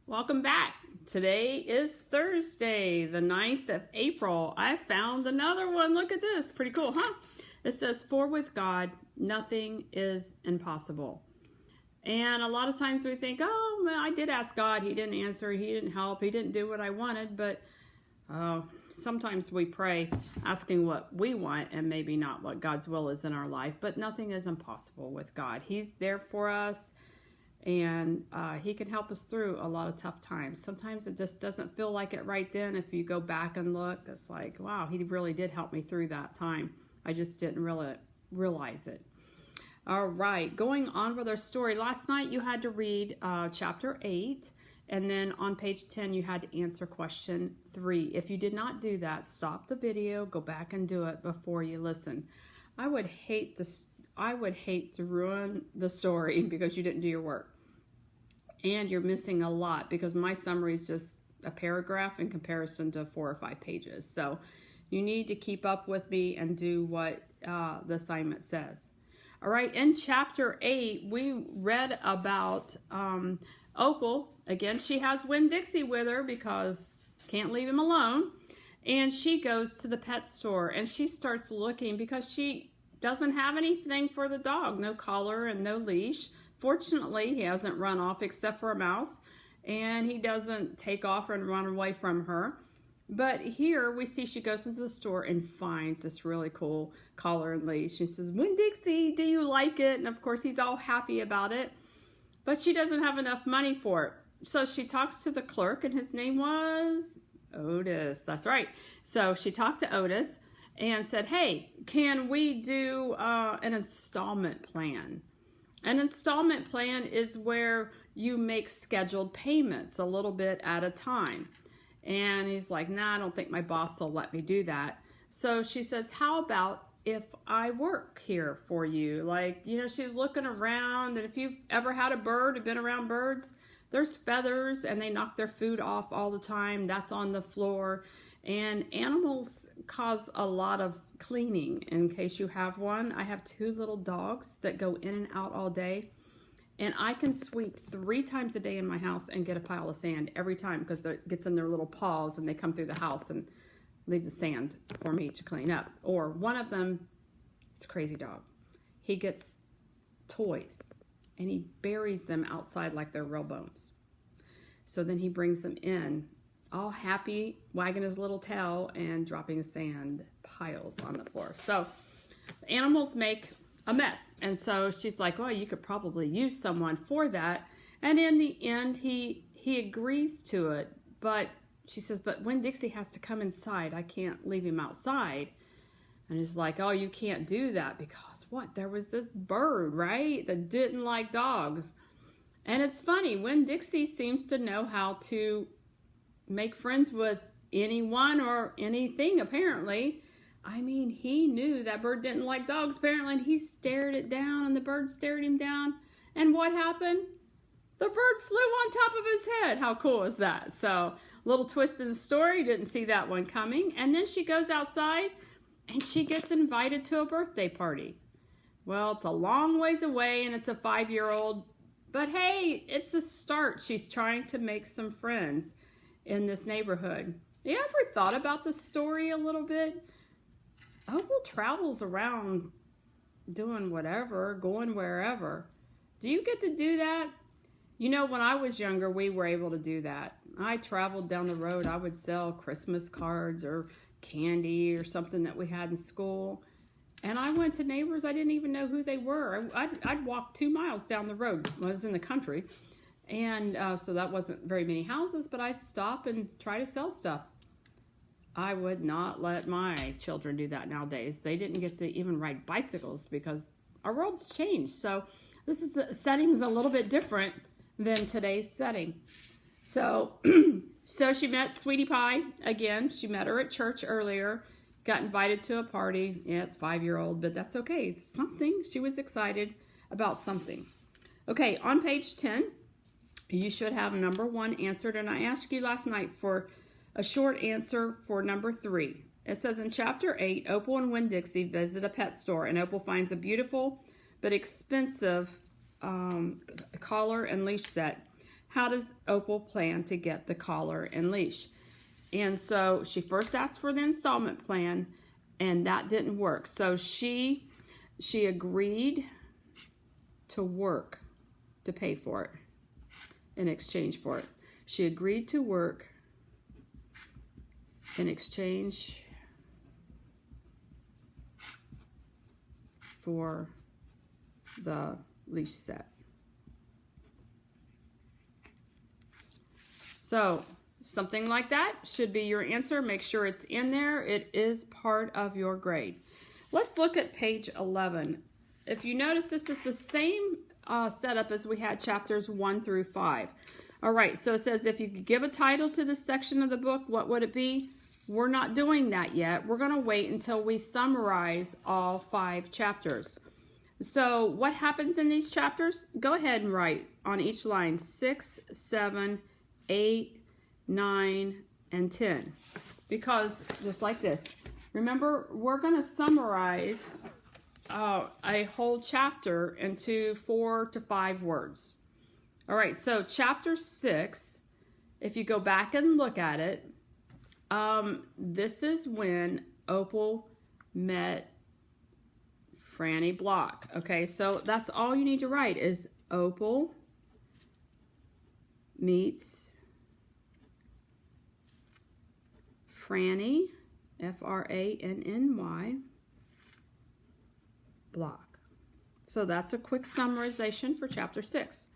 Welcome back. Today is Thursday, the 9th of April. I found another one. Look at this. Pretty cool, huh? It says, "For with God, nothing is impossible." And a lot of times we think, oh, well, I did ask God. He didn't answer. He didn't help. He didn't do what I wanted. But sometimes we pray asking what we want and maybe not what God's will is in our life. But nothing is impossible with God. He's there for us. And he can help us through a lot of tough times. Sometimes it just doesn't feel like it right then. If you go back and look, it's like, wow, he really did help me through that time. I just didn't really realize it. All right, going on with our story. Last night you had to read chapter 8, and then on page 10 you had to answer question 3. If you did not do that, stop the video, go back and do it before you listen. I would hate to ruin the story because you didn't do your work. And you're missing a lot because my summary is just a paragraph in comparison to 4 or 5 pages. So you need to keep up with me and do what the assignment says. All right, in chapter 8, we read about Opal. Again, she has Winn-Dixie with her because can't leave him alone. And she goes to the pet store and she starts looking because she doesn't have anything for the dog. No collar and no leash. Fortunately, he hasn't run off except for a mouse, and he doesn't take off and run away from her. But here we see she goes into the store and finds this really cool collar and leash. She says, "Winn-Dixie, do you like it?" And of course, he's all happy about it, but she doesn't have enough money for it. So she talks to the clerk, and his name was Otis. That's right. So she talked to Otis and said, "Hey, can we do an installment plan?" An installment plan is where you make scheduled payments a little bit at a time. And he's like, "Nah, I don't think my boss will let me do that." So she says, "How about if I work here for you?" Like, she's looking around, and if you've ever had a bird or been around birds, there's feathers and they knock their food off all the time. That's on the floor. And animals cause a lot of cleaning. In case you have one, I have 2 little dogs that go in and out all day. And I can sweep 3 times a day in my house and get a pile of sand every time because it gets in their little paws and they come through the house and leave the sand for me to clean up. Or one of them, it's a crazy dog. He gets toys and he buries them outside like they're real bones. So then he brings them in all happy, wagging his little tail and dropping sand piles on the floor. So animals make a mess. And so she's like, "Well, you could probably use someone for that." And in the end, he agrees to it. But she says, "But Winn-Dixie has to come inside. I can't leave him outside." And he's like, "Oh, you can't do that because what? There was this bird, right, that didn't like dogs." And it's funny, Winn-Dixie seems to know how to make friends with anyone or anything, apparently. I mean, he knew that bird didn't like dogs, apparently, and he stared it down, and the bird stared him down. And what happened? The bird flew on top of his head. How cool is that? So, little twist of the story, didn't see that one coming. And then she goes outside, and she gets invited to a birthday party. Well, it's a long ways away, and it's a 5-year-old. But hey, it's a start. She's trying to make some friends in this neighborhood. You ever thought about the story a little bit? Opal travels around doing whatever, going wherever. Do you get to do that? When I was younger, we were able to do that. I traveled down the road. I would sell Christmas cards or candy or something that we had in school. And I went to neighbors I didn't even know who they were. I'd walk 2 miles down the road. I was in the country. And so that wasn't very many houses, but I'd stop and try to sell stuff. I would not let my children do that nowadays. They didn't get to even ride bicycles because our world's changed. So this setting's a little bit different than today's setting. So, so she met Sweetie Pie again. She met her at church earlier, got invited to a party. Yeah, it's 5-year-old, but that's okay. It's something. She was excited about something. Okay, on page 10, you should have number 1 answered. And I asked you last night for a short answer for number 3. It says in chapter 8, Opal and Winn-Dixie visit a pet store, and Opal finds a beautiful but expensive collar and leash set. how does Opal plan to get the collar and leash? And so she first asked for the installment plan, and that didn't work. So she agreed to work to pay for it in exchange for it. She agreed to work in exchange for the leash set. So something like that should be your answer. Make sure it's in there. It is part of your grade. Let's look at page 11. If you notice, this is the same setup as we had chapters 1 through 5. All right, so it says if you could give a title to this section of the book, what would it be? We're not doing that yet. We're going to wait until we summarize all 5 chapters. So what happens in these chapters? Go ahead and write on each line 6, 7, 8, 9, and 10. Because just like this, remember, we're going to summarize a whole chapter into 4 to 5 words. All right, so chapter 6, if you go back and look at it, this is when Opal met Franny Block. Okay, so that's all you need to write is Opal meets Franny, Franny, Block. So that's a quick summarization for chapter 6.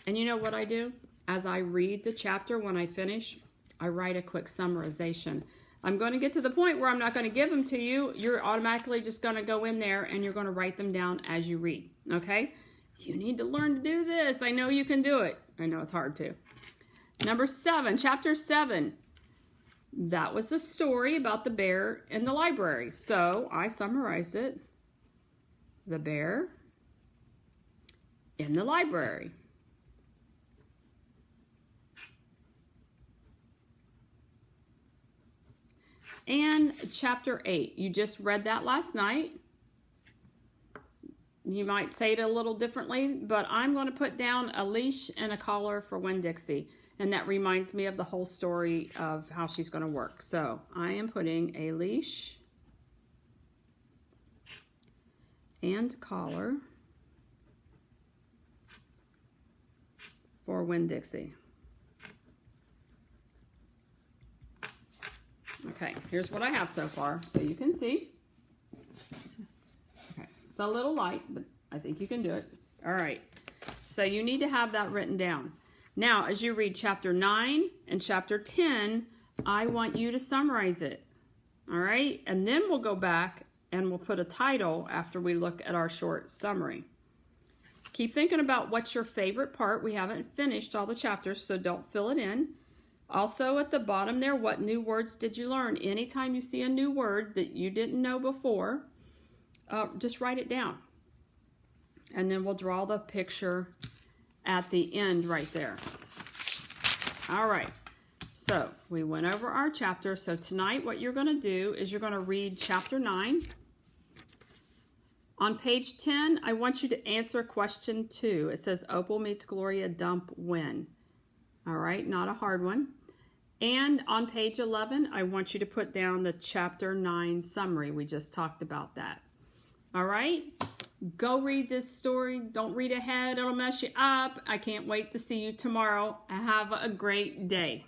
And you know what I do? As I read the chapter, when I finish, I write a quick summarization. I'm going to get to the point where I'm not going to give them to you. You're automatically just going to go in there and you're going to write them down as you read. Okay? You need to learn to do this. I know you can do it. I know it's hard too. Number 7, chapter 7. That was a story about the bear in the library. So I summarized it. The bear in the library. And chapter 8, you just read that last night. You might say it a little differently, but I'm going to put down a leash and a collar for Winn-Dixie. And that reminds me of the whole story of how she's going to work. So I am putting a leash and collar for Winn-Dixie. Okay, here's what I have so far, so you can see. Okay, it's a little light, but I think you can do it. All right, so you need to have that written down. Now, as you read chapter 9 and chapter 10, I want you to summarize it. All right, and then we'll go back and we'll put a title after we look at our short summary. Keep thinking about what's your favorite part. We haven't finished all the chapters, so don't fill it in. Also at the bottom there, what new words did you learn? Anytime you see a new word that you didn't know before, just write it down. And then we'll draw the picture at the end right there. All right, so we went over our chapter. So tonight what you're going to do is you're going to read chapter 9. On page 10, I want you to answer question 2. It says, Opal meets Gloria dump when? All right, not a hard one. And on page 11, I want you to put down the chapter 9 summary. We just talked about that. All right, go read this story. Don't read ahead, it'll mess you up. I can't wait to see you tomorrow. Have a great day.